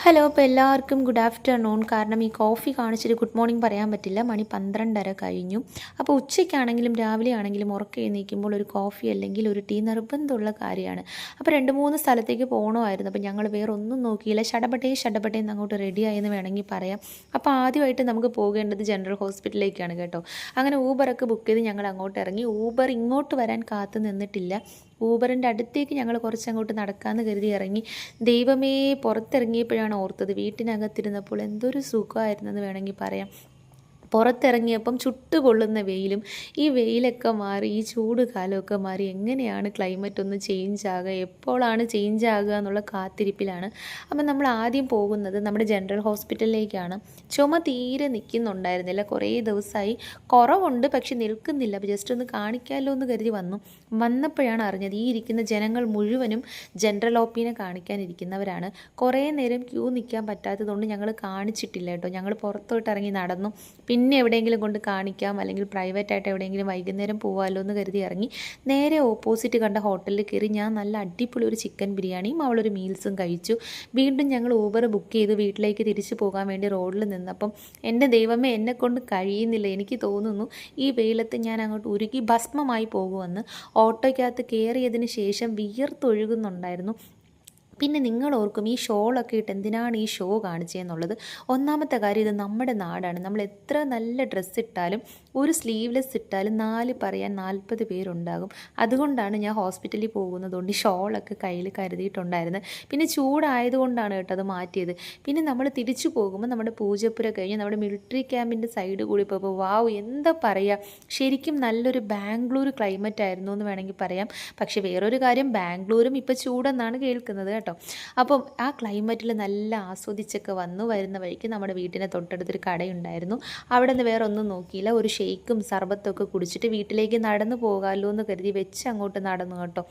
Hello, അപ്പോൾ എല്ലാവർക്കും good afternoon. കാരണം ഈ കോഫി കാണിച്ചിട്ട് ഗുഡ് മോർണിംഗ് പറയാൻ പറ്റില്ല, മണി 12:30 കഴിഞ്ഞു. അപ്പോൾ ഉച്ചയ്ക്കാണെങ്കിലും രാവിലെ ആണെങ്കിലും ഉറക്കം എഴുന്നേൽക്കുമ്പോൾ ഒരു കോഫി അല്ലെങ്കിൽ ഒരു ടീ നിർബന്ധമുള്ള കാര്യമാണ്. അപ്പോൾ 2-3 സ്ഥലത്തേക്ക് പോകണമായിരുന്നു. അപ്പോൾ ഞങ്ങൾ വേറെ ഒന്നും നോക്കിയില്ല, ഷടപട്ടേന്ന് അങ്ങോട്ട് റെഡിയായെന്ന് വേണമെങ്കിൽ പറയാം. അപ്പോൾ ആദ്യമായിട്ട് നമുക്ക് പോകേണ്ടത് ജനറൽ ഹോസ്പിറ്റലിലേക്കാണ് കേട്ടോ. അങ്ങനെ ഊബറൊക്കെ ബുക്ക് ചെയ്ത് ഞങ്ങൾ അങ്ങോട്ട് ഇറങ്ങി. ഊബർ ഇങ്ങോട്ട് വരാൻ കാത്തു നിന്നിട്ടില്ല. ഊബറിൻ്റെ അടുത്തേക്ക് ഞങ്ങൾ കുറച്ചങ്ങോട്ട് നടക്കാമെന്ന് കരുതി ഇറങ്ങി. ദൈവമേ, പുറത്തിറങ്ങിയപ്പോഴാണ് ഓർത്തത് വീട്ടിനകത്തിരുന്നപ്പോൾ എന്തൊരു സുഖമായിരുന്നെന്ന് വേണമെങ്കിൽ പറയാം. പുറത്തിറങ്ങിയപ്പം ചുട്ടുപൊള്ളുന്ന വെയിലും, ഈ വെയിലൊക്കെ മാറി ഈ ചൂട് കാലമൊക്കെ മാറി എങ്ങനെയാണ് ക്ലൈമറ്റ് ഒന്ന് ചേഞ്ച് ആകുക, എപ്പോഴാണ് ചേഞ്ച് ആകുക എന്നുള്ള കാത്തിരിപ്പിലാണ്. അപ്പം നമ്മൾ ആദ്യം പോകുന്നത് നമ്മുടെ ജനറൽ ഹോസ്പിറ്റലിലേക്കാണ്. ചുമ തീരെ നിൽക്കുന്നുണ്ടായിരുന്നില്ല, കുറേ ദിവസമായി. കുറവുണ്ട് പക്ഷെ നിൽക്കുന്നില്ല. അപ്പോൾ ജസ്റ്റ് ഒന്ന് കാണിക്കാമല്ലോ എന്ന് കരുതി വന്നപ്പോഴാണ് അറിഞ്ഞത് ഈ ഇരിക്കുന്ന ജനങ്ങൾ മുഴുവനും ജനറൽ ഒപിനെ കാണിക്കാനിരിക്കുന്നവരാണ്. കുറേ നേരം ക്യൂ നിൽക്കാൻ പറ്റാത്തതുകൊണ്ട് ഞങ്ങൾ കാണിച്ചിട്ടില്ല കേട്ടോ. ഞങ്ങൾ പുറത്തോട്ട് ഇറങ്ങി നടന്നു. പിന്നെ എവിടെയെങ്കിലും കൊണ്ട് കാണിക്കാം, അല്ലെങ്കിൽ പ്രൈവറ്റായിട്ട് എവിടെയെങ്കിലും വൈകുന്നേരം പോകാമല്ലോ എന്ന് കരുതി ഇറങ്ങി. നേരെ ഓപ്പോസിറ്റ് കണ്ട ഹോട്ടലിൽ കയറി ഞാൻ നല്ല അടിപൊളി ഒരു ചിക്കൻ ബിരിയാണിയും അവളൊരു മീൽസും കഴിച്ചു. വീണ്ടും ഞങ്ങൾ ഊബർ ബുക്ക് ചെയ്ത് വീട്ടിലേക്ക് തിരിച്ചു പോകാൻ വേണ്ടി റോഡിൽ നിന്നപ്പം എൻ്റെ ദൈവമേ, എന്നെക്കൊണ്ട് കഴിയുന്നില്ല. എനിക്ക് തോന്നുന്നു ഈ വെയിലത്ത് ഞാൻ അങ്ങോട്ട് ഉരുകി ഭസ്മമായി പോകുമെന്ന്. ഓട്ടോയ്ക്കകത്ത് കയറിയതിന് ശേഷം വിയർത്തൊഴുകുന്നുണ്ടായിരുന്നു. പിന്നെ നിങ്ങൾ ഓർക്കും ഈ ഷോളൊക്കെ ഇട്ട് എന്തിനാണ് ഈ ഷോ കാണിച്ചതെന്നുള്ളത്. ഒന്നാമത്തെ കാര്യം, ഇത് നമ്മുടെ നാടാണ്. നമ്മൾ എത്ര നല്ല ഡ്രസ്സ് ഇട്ടാലും ഒരു സ്ലീവ്ലെസ് ഇട്ടാലും 4 പറയാൻ 40 പേരുണ്ടാകും. അതുകൊണ്ടാണ് ഞാൻ ഹോസ്പിറ്റലിൽ പോകുന്നതുകൊണ്ട് ഈ ഷോളൊക്കെ കയ്യിൽ കരുതിയിട്ടുണ്ടായിരുന്നത്. പിന്നെ ചൂടായതുകൊണ്ടാണ് കേട്ടോ അത് മാറ്റിയത്. പിന്നെ നമ്മൾ തിരിച്ചു പോകുമ്പോൾ നമ്മുടെ പൂജപ്പുര കഴിഞ്ഞ് നമ്മുടെ മിലിറ്ററി ക്യാമ്പിൻ്റെ സൈഡ് കൂടി പോയപ്പോൾ വാവ്, എന്താ പറയുക, ശരിക്കും നല്ലൊരു ബാംഗ്ലൂർ ക്ലൈമറ്റ് ആയിരുന്നു എന്ന് വേണമെങ്കിൽ പറയാം. പക്ഷേ വേറൊരു കാര്യം, ബാംഗ്ലൂരും ഇപ്പോൾ ചൂടെന്നാണ് കേൾക്കുന്നത് കേട്ടോ. അപ്പം ആ ക്ലൈമറ്റിൽ നല്ല ആസ്വദിച്ചൊക്കെ വരുന്ന വഴിക്ക് നമ്മുടെ വീട്ടിൻ്റെ തൊട്ടടുത്തൊരു കടയുണ്ടായിരുന്നു. അവിടെ നിന്ന് വേറെ ഒന്നും നോക്കിയില്ല, ഒരു ഷെയ്ക്കും സർബത്തൊക്കെ കുടിച്ചിട്ട് വീട്ടിലേക്ക് നടന്നു പോകാമല്ലോ എന്ന് കരുതി വെച്ച് അങ്ങോട്ട് നടന്നു കേട്ടോ.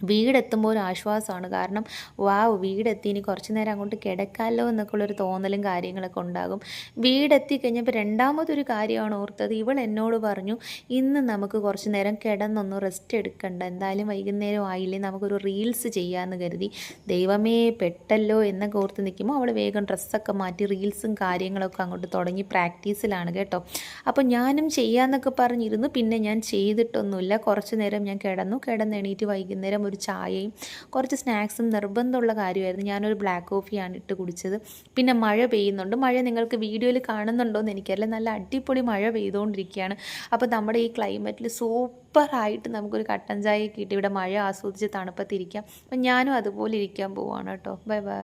വീടെത്തുമ്പോൾ ഒരു ആശ്വാസമാണ്. കാരണം വാവ്, വീടെത്തി, ഇനി കുറച്ച് നേരം അങ്ങോട്ട് കിടക്കാമല്ലോ എന്നൊക്കെ ഉള്ളൊരു തോന്നലും കാര്യങ്ങളൊക്കെ ഉണ്ടാകും. വീടെത്തി കഴിഞ്ഞപ്പോൾ രണ്ടാമതൊരു കാര്യമാണ് ഓർത്തത്. ഇവൾ എന്നോട് പറഞ്ഞു, ഇന്ന് നമുക്ക് കുറച്ച് നേരം കിടന്നൊന്ന് റെസ്റ്റ് എടുക്കണ്ട, എന്തായാലും വൈകുന്നേരം ആയില്ലേ, നമുക്കൊരു റീൽസ് ചെയ്യാമെന്ന് കരുതി. ദൈവമേ, പെട്ടല്ലോ എന്നൊക്കെ ഓർത്ത് നിൽക്കുമ്പോൾ അവൾ വേഗം ഡ്രസ്സൊക്കെ മാറ്റി റീൽസും കാര്യങ്ങളൊക്കെ അങ്ങോട്ട് തുടങ്ങി. പ്രാക്ടീസിലാണ് കേട്ടോ. അപ്പോൾ ഞാനും ചെയ്യാമെന്നൊക്കെ പറഞ്ഞിരുന്നു. പിന്നെ ഞാൻ ചെയ്തിട്ടൊന്നുമില്ല. കുറച്ച് നേരം ഞാൻ കിടന്നെണീറ്റ് വൈകുന്നേരം ഒരു ചായയും കുറച്ച് സ്നാക്സും നിർബന്ധമുള്ള കാര്യമായിരുന്നു. ഞാനൊരു ബ്ലാക്ക് കോഫിയാണ് ഇട്ട് കുടിച്ചത്. പിന്നെ മഴ പെയ്യുന്നുണ്ട്. മഴ നിങ്ങൾക്ക് വീഡിയോയിൽ കാണുന്നുണ്ടോ എന്ന് എനിക്കറിയില്ല, നല്ല അടിപൊളി മഴ പെയ്തുകൊണ്ടിരിക്കുകയാണ്. അപ്പോൾ നമ്മുടെ ഈ ക്ലൈമറ്റിൽ സൂപ്പറായിട്ട് നമുക്കൊരു കട്ടൻ ചായ കിട്ടി ഇവിടെ മഴ ആസ്വദിച്ച് തണുപ്പത്തിരിക്കാം. അപ്പം ഞാനും അതുപോലെ ഇരിക്കാൻ പോവാണ് കേട്ടോ. Bye bye.